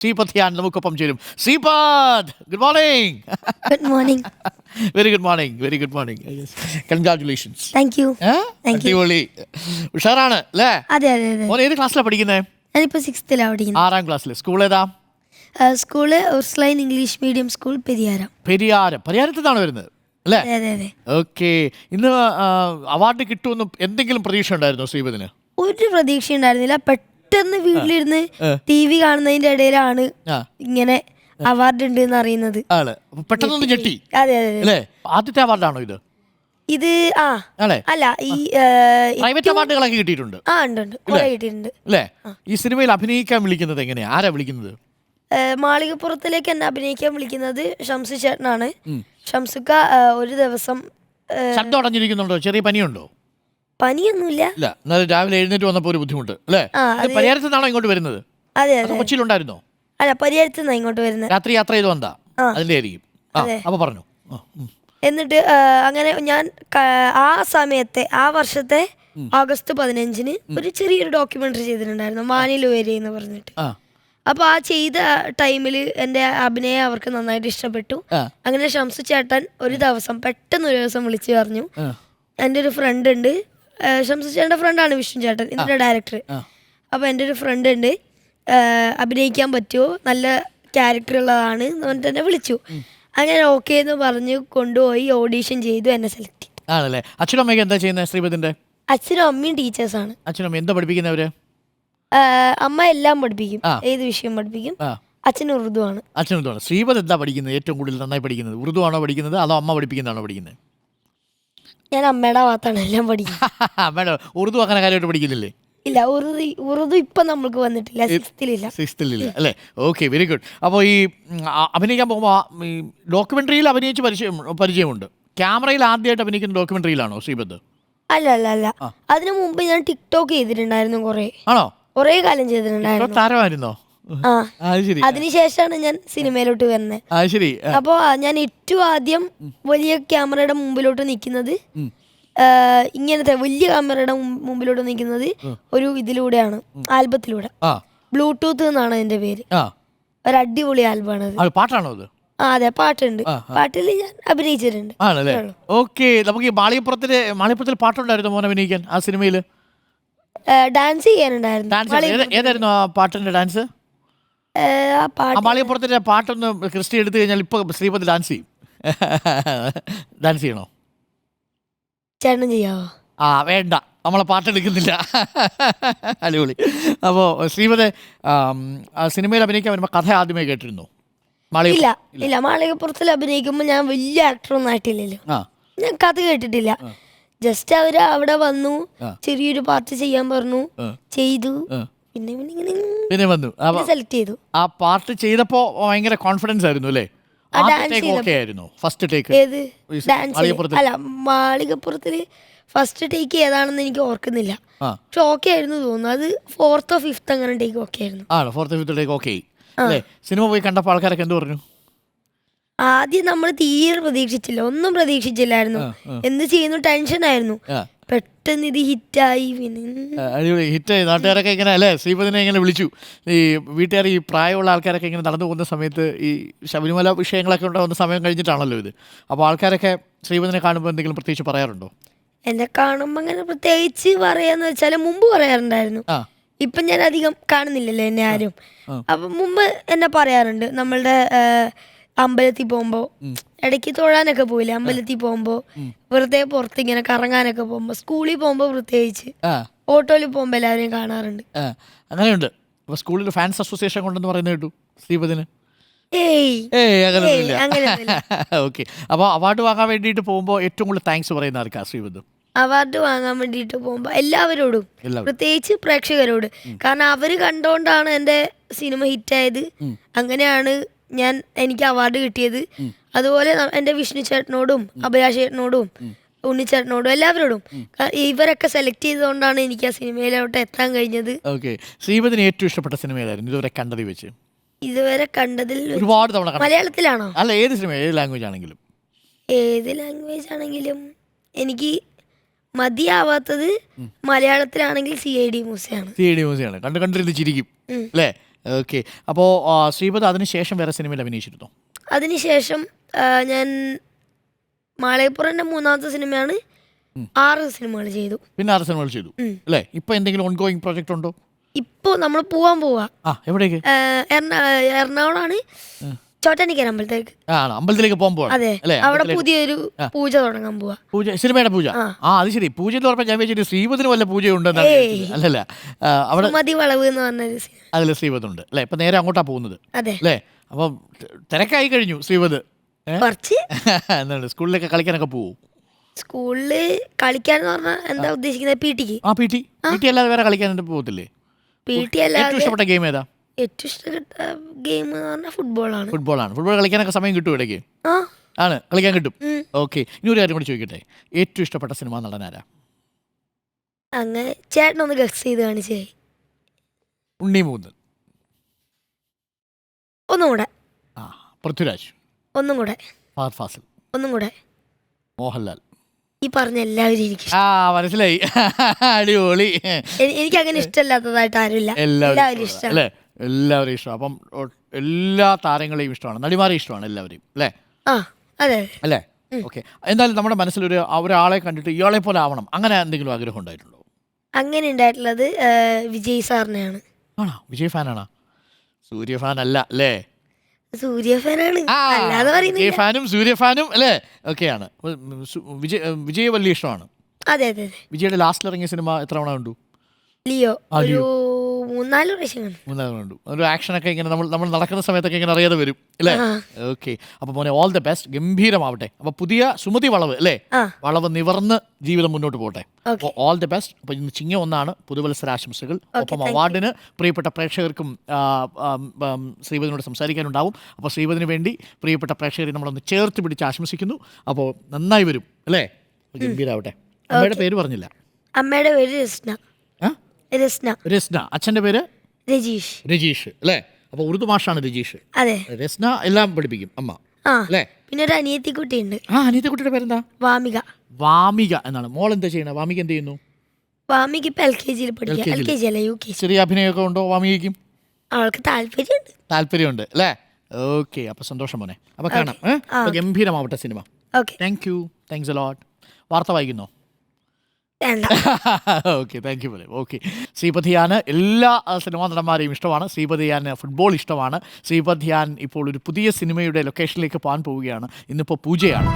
ശ്രീപദ് ധ്യാൻ നമുക്കൊപ്പം ചേരും. Shripad, good morning. Good morning. Very good morning, very good morning. Congratulations. Thank you. Thank you. അടിപൊളി, ഉഷാറാണ് അല്ലേ? അതെ അതെ അതെ. മോൻ ഏത് ക്ലാസ്സിലാണ് പഠിക്കുന്നത്? ഞാനിപ്പോൾ 6th പഠിക്കുന്നത്. 6ാം ക്ലാസ്സിൽ. സ്കൂൾ ഏതാ? School Ursuline English medium school Periyaram. പരിയാരത്തു നിന്നാണ് വരുന്നത് അല്ലേ? അതെ അതെ അതെ. ഓക്കെ. ഇന്ന് അവാർഡ് കിട്ടുമെന്ന് എന്തെങ്കിലും പ്രതീക്ഷ ഉണ്ടായിരുന്നോ ശ്രീപദിന്? ഒരു പ്രതീക്ഷ ഉണ്ടായിരുന്നില്ല. പെട്ടെന്ന് വീട്ടിലിരുന്ന് TV കാണുന്നതിന്റെ ഇടയിലാണ് ഇങ്ങനെ അവാർഡ് ഉണ്ട് എന്ന് അറിയുന്നത്. പെട്ടെന്ന് ഞെട്ടി. അതെ അതെ അല്ലേ? ആദ്യത്തെ അവാർഡാണോ ഇത്? ഇത് അല്ല, ഈ പ്രൈവറ്റ് അവാർഡുകളൊക്കെ കിട്ടിയിട്ടുണ്ട്. ഉണ്ട് കുറെ കിട്ടിയിട്ടുണ്ട് അല്ലേ? ഈ സിനിമയിൽ അഭിനയിക്കാൻ വിളിക്കുന്നത് എങ്ങനെയാ? ആരാ വിളിക്കുന്നത്? മാളികപ്പുറത്തിലേക്ക് എന്നെ അഭിനയിക്കാൻ വിളിക്കുന്നത് ഷംസു ചേട്ടനാണ്. ഷംസുക്ക ഒരു ദിവസം ശബ്ദം അടഞ്ഞിരിക്കുന്നുണ്ടോ? ചെറിയ പനിയുണ്ടോ? പനിയൊന്നുമില്ല. ഇല്ല, എന്നാലും രാവിലെ എഴുന്നേറ്റ് വന്നപ്പോ ഒരു ബുദ്ധിമുട്ട് അല്ലേ? പരിയാരത്തു നിന്നാണോ ഇങ്ങോട്ട് വരുന്നത്? അതെ അതെ. കൊച്ചിയിലുണ്ടായിരുന്നോ? അല്ല, പരിയാരത്ത് നിന്നാ ഇങ്ങോട്ട് വരുന്നത്. രാത്രി യാത്ര ചെയ്ത് വന്നാ അതിന്റെ ആയിരിക്കും. അപ്പൊ പറഞ്ഞു. എന്നിട്ട് അങ്ങനെ ഞാൻ ആ സമയത്തെ ആ വർഷത്തെ ഓഗസ്റ്റ് 15-ന് ഒരു ചെറിയൊരു ഡോക്യുമെന്ററി ചെയ്തിട്ടുണ്ടായിരുന്നു, മാനിലുവേരി എന്ന് പറഞ്ഞിട്ട്. അപ്പൊ ആ ചെയ്ത ടൈമിൽ എൻ്റെ അഭിനയം അവർക്ക് നന്നായിട്ട് ഇഷ്ടപ്പെട്ടു. അങ്ങനെ ഷംസു ചേട്ടൻ പെട്ടെന്ന് ഒരു ദിവസം വിളിച്ചു പറഞ്ഞു, എൻ്റെ ഒരു ഫ്രണ്ട് ഉണ്ട്, ഷംസു ചേട്ടൻ്റെ ഫ്രണ്ടാണ് വിഷ്ണു ചേട്ടൻ, ഇതിൻ്റെ ഡയറക്ടർ. അപ്പോൾ എൻ്റെ ഒരു ഫ്രണ്ട് ഉണ്ട്, അഭിനയിക്കാൻ പറ്റുമോ, നല്ല ക്യാരക്ടർ ഉള്ളതാണ് എന്ന് പറഞ്ഞിട്ട് എന്നെ വിളിച്ചു. അങ്ങനെ ഓക്കെ എന്ന് പറഞ്ഞ് കൊണ്ടുപോയി ഓഡീഷൻ ചെയ്തു, എന്നെ സെലക്ട് ചെയ്തു. ആണല്ലേ? അച്ഛനും അമ്മയൊക്കെ എന്താ ചെയ്യുന്നത് ശ്രീപദിന്റെ? അച്ഛനും അമ്മയും ടീച്ചേഴ്സാണ്. അച്ഛനും അമ്മ എന്താ പഠിപ്പിക്കുന്നവര്? അമ്മ എല്ലാം പഠിപ്പിക്കും, ഏത് വിഷയം പഠിപ്പിക്കും. അച്ഛൻ ഉറുദു ആണ്. അച്ഛൻ ഉറുദു ആണ്. ശ്രീപദ് എന്താ പഠിക്കുന്നത്? ഏറ്റവും കൂടുതൽ നന്നായി പഠിക്കുന്നത് ഉറുദു ആണോ പഠിക്കുന്നത്, അതോ അമ്മ പഠിപ്പിക്കുന്നതാണോ പഠിക്കുന്നത്? ഞാൻ അമ്മയുടെ ഭാഗത്താണ് എല്ലാം പഠിക്കുന്നത്. അമ്മയുടെ ഉറുദു അങ്ങനെ കാര്യമായിട്ട് പഠിക്കുന്നില്ലേ? ഇല്ല, ഉറുദു ഇപ്പൊ നമ്മൾക്ക് വന്നിട്ടില്ല, 6th ഇല്ല അല്ലേ? Okay, very good. അപ്പോൾ ഈ അഭിനയിക്കാൻ പോകുമ്പോൾ ഈ ഡോക്യുമെന്ററിയിൽ അഭിനയിച്ച് പരിചയമുണ്ട്. ക്യാമറയിൽ ആദ്യമായിട്ട് അഭിനയിക്കുന്ന ഡോക്യുമെന്ററിയിലാണോ ശ്രീപദ്? അല്ല അല്ല അല്ല, അതിനു മുമ്പ് ഞാൻ ടിക്ടോക്ക് ചെയ്തിട്ടുണ്ടായിരുന്നു. കുറേ കാലം ചെയ്തിട്ടുണ്ടായിരുന്നു. താരമായിരുന്നോ? അതിനുശേഷമാണ് ഞാൻ സിനിമയിലോട്ട് വരുന്നത്. അപ്പോ ഞാൻ ഏറ്റവും ആദ്യം വലിയ ക്യാമറയുടെ മുമ്പിലോട്ട് നിൽക്കുന്നത്, ഇങ്ങനത്തെ വലിയ ക്യാമറയുടെ മുമ്പിലോട്ട് നിൽക്കുന്നത് ഒരു ഇതിലൂടെയാണ്, ആൽബത്തിലൂടെ. ബ്ലൂടൂത്ത് എന്നാണ് അതിന്റെ പേര്. ഒരു അടിപൊളി ആൽബമാണ് അത്. പാട്ടാണോ അത്? അതെ, പാട്ടുണ്ട്. പാട്ടിൽ ഞാൻ അഭിനയിച്ചിട്ടുണ്ട്. ഓക്കെ. നമുക്ക് ഈ മാളികപ്പുറത്തിൽ പാട്ടുണ്ടായിരുന്നു മോൻ അഭിനയിക്കാൻ ആ സിനിമയില്? ഡാൻസ് ചെയ്യാനുണ്ടായിരുന്നു. ഏതായിരുന്നു ആ പാട്ടിന്റെ ഡാൻസ്? മാളികപ്പുറത്തിന്റെ പാട്ടൊന്ന് ക്രിസ്റ്റി എടുത്തു കഴിഞ്ഞാൽ ഇപ്പൊ ശ്രീപദ് ഡാൻസ് ചെയ്യും. ഡാൻസ് ചെയ്യണോ? ചേട്ടൻ ചെയ്യാവോ? വേണ്ട, നമ്മളെ പാട്ടെടുക്കുന്നില്ല. അടിപൊളി. അപ്പോൾ ശ്രീപദ് സിനിമയിൽ അഭിനയിക്കാൻ വരുമ്പോൾ കഥ ആദ്യമേ കേട്ടിരുന്നു? ഇല്ല, മാളികപ്പുറത്തിൽ അഭിനയിക്കുമ്പോൾ ഞാൻ വലിയ ആക്ടറൊന്നും ആയിട്ടില്ലല്ലോ, ഞാൻ കഥ കേട്ടിട്ടില്ല. ജസ്റ്റ് അവര് അവിടെ വന്നു, ചെറിയൊരു പാട്ട് ചെയ്യാൻ പറഞ്ഞു, ചെയ്തു, പിന്നെ വന്നു സെലക്ട് ചെയ്തു. ആ പാട്ട് ചെയ്തപ്പോ ഭയങ്കര കോൺഫിഡൻസ് ആയിരുന്നു അല്ലേ? അല്ല, മാളികപ്പുറത്തില് ഫസ്റ്റ് ടേക്ക് ഏതാണെന്ന് എനിക്ക് ഓർക്കുന്നില്ല, പക്ഷെ ഓക്കെ ആയിരുന്നു തോന്നുന്നു. അത് 4th or 5th അങ്ങനെ ടേക്ക് ഓക്കെ ആയിരുന്നു. 4th or 5th take okay. Cinema പോയി കണ്ടപ്പോൾ ആൾക്കാരൊക്കെ എന്ത് പറഞ്ഞു? ആദ്യം നമ്മൾ തീരെ പ്രതീക്ഷിച്ചില്ല, ഒന്നും പ്രതീക്ഷിച്ചില്ലായിരുന്നു. എന്ത് ചെയ്യുന്നു ടെൻഷനായിരുന്നു. പെട്ടെന്ന് ഇത് ഹിറ്റായി. ഹിറ്റായി. നാട്ടുകാരൊക്കെ ഇങ്ങനെ അല്ലേ ശ്രീപദിനെ ഇങ്ങനെ വിളിച്ചു. ഈ വീട്ടുകാർ, ഈ പ്രായമുള്ള ആൾക്കാരൊക്കെ ഇങ്ങനെ നടന്നു പോകുന്ന സമയത്ത് ഈ ശബരിമല വിഷയങ്ങളൊക്കെ ഉണ്ടാകുന്ന സമയം കഴിഞ്ഞിട്ടാണല്ലോ ഇത്. അപ്പോൾ ആൾക്കാരൊക്കെ ശ്രീപദിനെ കാണുമ്പോൾ എന്തെങ്കിലും പ്രത്യേകിച്ച് പറയാറുണ്ടോ? എന്നെ കാണുമ്പോൾ അങ്ങനെ പ്രത്യേകിച്ച് പറയാന്ന് വെച്ചാൽ മുമ്പ് പറയാറുണ്ടായിരുന്നു. ഇപ്പം ഞാൻ അധികം കാണുന്നില്ലല്ലോ എന്നെ ആരും. അപ്പം മുമ്പ് എന്നെ പറയാറുണ്ട്. നമ്മളുടെ അമ്പലത്തിൽ പോകുമ്പോൾ, ഇടയ്ക്ക് തൊഴാനൊക്കെ പോയില്ലേ, അമ്പലത്തിൽ പോകുമ്പോൾ, വെറുതെ പുറത്ത് ഇങ്ങനെ കറങ്ങാനൊക്കെ പോകുമ്പോൾ, സ്കൂളിൽ പോകുമ്പോൾ പ്രത്യേകിച്ച്, ഓട്ടോയിൽ പോകുമ്പോൾ എല്ലാവരെയും കാണാറുണ്ട്. അങ്ങനെയുണ്ട്. അപ്പോൾ സ്കൂളിൽ ഫാൻസ് അസോസിയേഷൻ കൊണ്ടെന്ന് പറയുന്നത് കേട്ടു ശ്രീപദിന്. ഓക്കെ. അപ്പോൾ അവാർഡ് വാങ്ങാൻ വേണ്ടിയിട്ട് പോകുമ്പോൾ ഏറ്റവും കൂടുതൽ താങ്ക്സ് പറയുന്ന ആർക്കാ ശ്രീപദ്? അവാർഡ് വാങ്ങാൻ വേണ്ടിയിട്ട് പോകുമ്പോൾ എല്ലാവരോടും, പ്രത്യേകിച്ച് പ്രേക്ഷകരോട്. കാരണം അവര് കണ്ടോണ്ടാണ് എൻ്റെ സിനിമ ഹിറ്റായത്. അങ്ങനെയാണ് എനിക്ക് അവാർഡ് കിട്ടിയത്. അതുപോലെ എൻ്റെ വിഷ്ണു ചേട്ടനോടും അഭിലാഷ് ചേട്ടനോടും ഉണ്ണിച്ചേട്ടനോടും എല്ലാവരോടും, ഇവരൊക്കെ സെലക്ട് ചെയ്തുകൊണ്ടാണ് എനിക്ക് ആ സിനിമയിലോട്ട് എത്താൻ കഴിഞ്ഞത്. ശ്രീപദിന് ഏറ്റവും ഇഷ്ടപ്പെട്ട സിനിമ ഏതായിരുന്നു ഇതുവരെ കണ്ടതിൽ വെച്ച്? ഇതുവരെ കണ്ടതിൽ ഒരുപാട് തവണ. മലയാളത്തിലാണോ? അല്ല, ഏത് സിനിമ, ഏത് ലാംഗ്വേജ് ആണെങ്കിലും. ഏത് ലാംഗ്വേജ് ആണെങ്കിലും എനിക്ക് മതിയാവാത്തത് മലയാളത്തിലാണെങ്കിൽ CID മൂസയാണ്. കണ്ടിരുന്ന് ചിരിക്കും അല്ലേ? ഓക്കെ. അപ്പോൾ ശ്രീപദ് അതിനുശേഷം വേറെ സിനിമയിൽ അഭിനയിച്ചിരുന്നോ? അതിനുശേഷം ഞാൻ മാളയപ്പുറൻ്റെ 3ാമത്തെ സിനിമയാണ് 6 സിനിമകൾ ചെയ്തു. പിന്നെ 6 സിനിമകൾ ചെയ്തു അല്ലേ? ഇപ്പൊ എന്തെങ്കിലും ഓൺഗോയിങ് പ്രോജക്റ്റ് ഉണ്ടോ? ഇപ്പോൾ നമ്മൾ പോവാൻ പോവാ. എവിടേക്ക്? എറണാകുളമാണ്, ചോറ്റാനിക്കര അമ്പലത്തേക്ക്. അമ്പലത്തിലേക്ക് പോകാൻ പോവാ അതെ, അല്ലേ? അവിടെ പുതിയൊരു പൂജ തുടങ്ങാൻ പോവാ. പൂജ, സിനിമയുടെ പൂജ. അത് ശരി. പൂജ എന്ന് പറഞ്ഞാൽ ഞാൻ വിചാരിച്ചു ശ്രീപദിന് വല്ല പൂജ ഉണ്ടെന്നാണ്. അല്ലല്ല, അവിടെ മതി വളവ് എന്ന് പറഞ്ഞൊരു അതിൽ ശ്രീപദ് ഉണ്ട് അല്ലേ? ഇപ്പൊ നേരെ അങ്ങോട്ടാ പോകുന്നത് അല്ലേ? അപ്പം തിരക്കായി കഴിഞ്ഞു ശ്രീപദ്. കുറച്ച് എന്താണ്, സ്കൂളിലൊക്കെ കളിക്കാനൊക്കെ പോവും? സ്കൂളില് കളിക്കാന്ന് പറഞ്ഞാൽ എന്താ ഉദ്ദേശിക്കുന്നത്? പി ടി അല്ലാതെ വേറെ കളിക്കാൻ പോകത്തില്ലേ? ഏറ്റവും ഇഷ്ടപ്പെട്ട ഗെയിം ഏതാ? ഏറ്റവും ഇഷ്ടപ്പെട്ട ഗെയിം എന്ന് പറഞ്ഞാൽ ഫുട്ബോളാണ്. ഫുട്ബോൾ കളിക്കാനൊക്കെ സമയം കിട്ടും ഇടയ്ക്ക്? ആണ്, കളിക്കാൻ കിട്ടും. ഓക്കെ. ഇനി ഒരു കാര്യം കൂടി ചോദിക്കട്ടെ, ഏറ്റവും ഇഷ്ടപ്പെട്ട സിനിമ നടനാരാ? അങ്ങനെ ചേട്ടനൊന്ന് ഗസ് ചെയ്ത് കാണിച്ചേ. ഉണ്ണിമൂന്ന്. ഒന്നും കൂടെ. പൃഥ്വിരാജ്. ഒന്നും കൂടെ. ഫഹദ് ഫാസിൽ. ഒന്നും കൂടെ. മോഹൻലാൽ. ഈ പറഞ്ഞ എല്ലാവരും എനിക്ക് മനസ്സിലായി. അടിപൊളി. എനിക്ക് അങ്ങനെ ഇഷ്ടമല്ലാത്തതായിട്ട് ആരുമില്ല, എല്ലാവരും ഇഷ്ടമാണ് അല്ലേ? എല്ലാവരും ഇഷ്ടമാണ്. അപ്പം എല്ലാ താരങ്ങളെയും ഇഷ്ടമാണ്, നടിമാരെയും ഇഷ്ടമാണ് എല്ലാവരെയും അല്ലേ? അതെ അല്ലേ? ഓക്കെ. എന്തായാലും നമ്മുടെ മനസ്സിലൊരു ഒരാളെ കണ്ടിട്ട് ഇയാളെ പോലെ ആവണം, അങ്ങനെ എന്തെങ്കിലും ആഗ്രഹം ഉണ്ടായിട്ടുണ്ടോ? അങ്ങനെ ഉണ്ടായിട്ടുള്ളത് വിജയ് സാറിനെയാണ്. ആണോ? വിജയ് ഫാനാണോ? സൂര്യ ഫാൻ അല്ല അല്ലേ? സൂര്യ ഫാനാണ്, അല്ലാതെ വിജയ് ഫാനും സൂര്യ ഫാനും അല്ലേ? ഒക്കെയാണ്. വിജയ് വലിയ ഇഷ്ടമാണ്. അതെ അതെ അതെ. വിജയുടെ ലാസ്റ്റിൽ ഇറങ്ങിയ സിനിമ എത്ര തവണ കണ്ടു? ലിയോ ഒരു 3-4 പ്രാവശ്യം കണ്ടു. ഒരു ആക്ഷനൊക്കെ ഇങ്ങനെ നമ്മൾ നടക്കുന്ന സമയത്തൊക്കെ ഇങ്ങനെ അറിയാതെ വരും അല്ലേ? ഓക്കെ. അപ്പോൾ മോനെ ഓൾ ദ ബെസ്റ്റ്, ഗംഭീരമാവട്ടെ. അപ്പോൾ പുതിയ സുമതി വളവ് അല്ലേ? വളവ് നിവർന്ന് ജീവിതം മുന്നോട്ട് പോകട്ടെ. അപ്പോൾ ഓൾ ദ ബെസ്റ്റ്. അപ്പോൾ ഇന്ന് ചിങ്ങ 1 പുതുവത്സരാശംസകൾ. ഒപ്പം അവാർഡിന് പ്രിയപ്പെട്ട പ്രേക്ഷകർക്കും ശ്രീപദിനോട് സംസാരിക്കാനുണ്ടാവും. അപ്പോൾ ശ്രീപദിന് വേണ്ടി പ്രിയപ്പെട്ട പ്രേക്ഷകരെ നമ്മളൊന്ന് ചേർത്ത് പിടിച്ച് ആശംസിക്കുന്നു. അപ്പോൾ നന്നായി വരും അല്ലേ? ഗംഭീരാവട്ടെ. അമ്മയുടെ പേര് പറഞ്ഞില്ല. അമ്മയുടെ പേര് രസ്ന. അച്ഛൻ്റെ പേര് രജീഷ് അല്ലേ? അപ്പോൾ ഉറുദു മാഷാണ് രജീഷ്. അതെ. രസ്ന എല്ലാം പഠിപ്പിക്കും അമ്മ അല്ലേ? പിന്നെ ഒരു അനിയത്തിക്കുട്ടിയുണ്ട്. അനിയത്തിക്കുട്ടിയുടെ പേരെന്താ? വാമിക എന്നാണ്. മോൾ എന്താ ചെയ്യണേ? വാമിക എന്ത് ചെയ്യുന്നു? വാമിക ഇപ്പൊ LKG പഠിക്കുക. LKG അല്ല UKG. ചെറിയ അഭിനയമൊക്കെ ഉണ്ടോ വാമികയ്ക്കും? അവൾക്ക് താല്പര്യമുണ്ട് അല്ലേ? ഓക്കെ. അപ്പോൾ സന്തോഷം മോനെ. അപ്പോൾ കാണാം. അപ്പോൾ ഗംഭീരമാവട്ടെ cinema. Thank you. Thanks a lot. വാർത്ത വായിക്കുന്നോ? Okay, thank you. ഓക്കെ. ശ്രീപദിയാന് എല്ലാ സിനിമാ നടന്മാരെയും ഇഷ്ടമാണ്. ശ്രീപദിയാന് ഫുട്ബോൾ ഇഷ്ടമാണ്. ശ്രീപദിയാൻ ഇപ്പോൾ ഒരു പുതിയ സിനിമയുടെ ലൊക്കേഷനിലേക്ക് പോകാൻ പോവുകയാണ്. ഇന്നിപ്പോൾ പൂജയാണ്.